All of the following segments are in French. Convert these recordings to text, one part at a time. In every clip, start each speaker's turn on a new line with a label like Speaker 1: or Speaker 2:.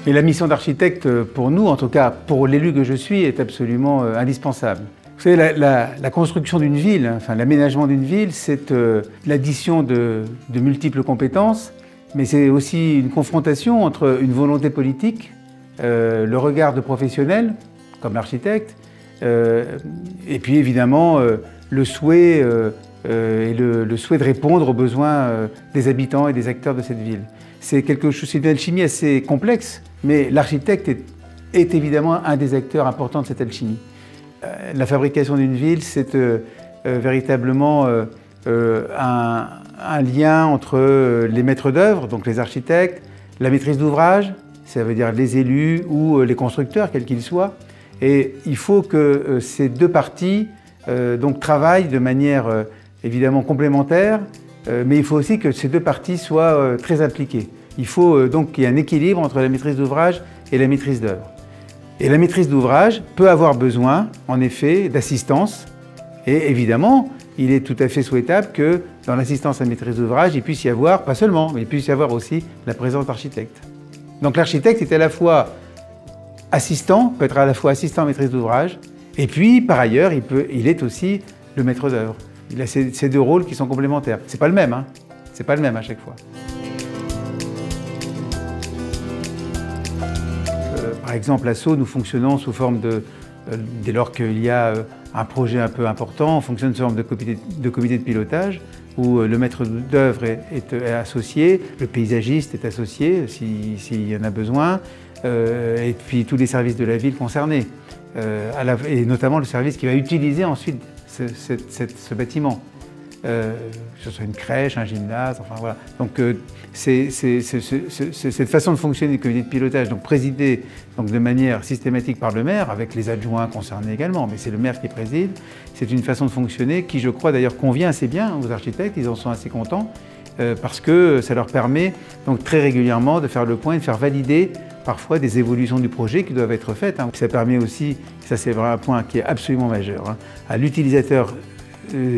Speaker 1: Et la mission d'architecte, pour nous, en tout cas pour l'élu que je suis, est absolument indispensable. Vous savez, la construction d'une ville, enfin l'aménagement d'une ville, c'est l'addition de multiples compétences, mais c'est aussi une confrontation entre une volonté politique, le regard de professionnels, comme l'architecte, et puis évidemment le souhait le souhait de répondre aux besoins des habitants et des acteurs de cette ville. C'est une alchimie assez complexe, mais l'architecte est évidemment un des acteurs importants de cette alchimie. La fabrication d'une ville, c'est véritablement un lien entre les maîtres d'œuvre, donc les architectes, la maîtrise d'ouvrage, ça veut dire les élus ou les constructeurs, quels qu'ils soient. Et il faut que ces deux parties donc travaillent de manière évidemment complémentaire, mais il faut aussi que ces deux parties soient très impliquées. Il faut donc qu'il y ait un équilibre entre la maîtrise d'ouvrage et la maîtrise d'œuvre. Et la maîtrise d'ouvrage peut avoir besoin, en effet, d'assistance. Et évidemment, il est tout à fait souhaitable que dans l'assistance à la maîtrise d'ouvrage, il puisse y avoir, pas seulement, mais il puisse y avoir aussi la présence d'architecte. Donc l'architecte est à la fois assistant, peut être à la fois assistant à maîtrise d'ouvrage, et puis par ailleurs, il est aussi le maître d'œuvre. Il a ces deux rôles qui sont complémentaires. C'est pas le même, hein. C'est pas le même à chaque fois. Par exemple, à Sceaux, nous fonctionnons sous forme dès lors qu'il y a un projet un peu important, on fonctionne sous forme de comité de pilotage où le maître d'œuvre est associé, le paysagiste est associé s'il y en a besoin, et puis tous les services de la ville concernés, et notamment le service qui va utiliser ensuite ce bâtiment. Que ce soit une crèche, un gymnase, enfin voilà. Donc c'est cette façon de fonctionner du comité de pilotage, donc présidé donc, de manière systématique par le maire, avec les adjoints concernés également, mais c'est le maire qui préside. C'est une façon de fonctionner qui, je crois d'ailleurs, convient assez bien aux architectes, ils en sont assez contents, parce que ça leur permet donc très régulièrement de faire le point et de faire valider parfois des évolutions du projet qui doivent être faites. Ça permet aussi, ça c'est un point qui est absolument majeur, à l'utilisateur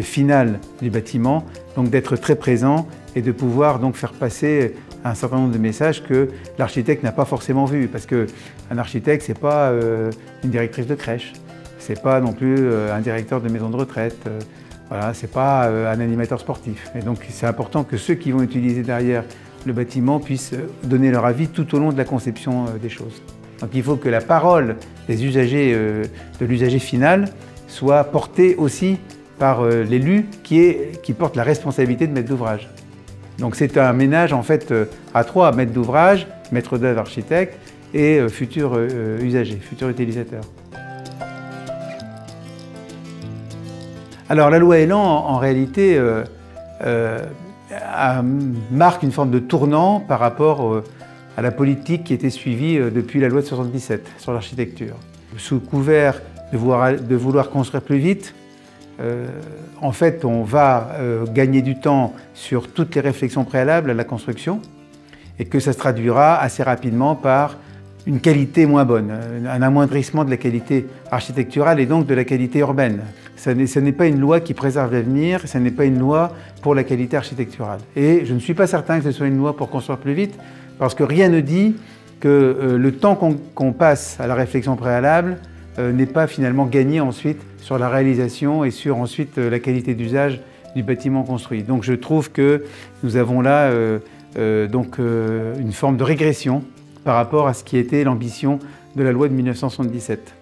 Speaker 1: final du bâtiment, donc d'être très présent et de pouvoir donc faire passer un certain nombre de messages que l'architecte n'a pas forcément vus, parce qu'un architecte c'est pas une directrice de crèche, c'est pas non plus un directeur de maison de retraite, voilà, c'est pas un animateur sportif. Et donc c'est important que ceux qui vont utiliser derrière le bâtiment puissent donner leur avis tout au long de la conception des choses. Donc il faut que la parole des usagers, de l'usager final, soit portée aussi par l'élu qui porte la responsabilité de maître d'ouvrage. Donc c'est un ménage en fait à trois, maître d'ouvrage, maître d'œuvre, architecte et futur usager, futur utilisateur. Alors la loi Elan en réalité marque une forme de tournant par rapport à la politique qui était suivie depuis la loi de 77 sur l'architecture. Sous couvert de vouloir construire plus vite, en fait, on va gagner du temps sur toutes les réflexions préalables à la construction et que ça se traduira assez rapidement par une qualité moins bonne, un amoindrissement de la qualité architecturale et donc de la qualité urbaine. Ce n'est pas une loi qui préserve l'avenir, ce n'est pas une loi pour la qualité architecturale. Et je ne suis pas certain que ce soit une loi pour construire plus vite, parce que rien ne dit que le temps qu'on passe à la réflexion préalable n'est pas finalement gagné ensuite sur la réalisation et sur ensuite la qualité d'usage du bâtiment construit. Donc je trouve que nous avons là une forme de régression par rapport à ce qui était l'ambition de la loi de 1977.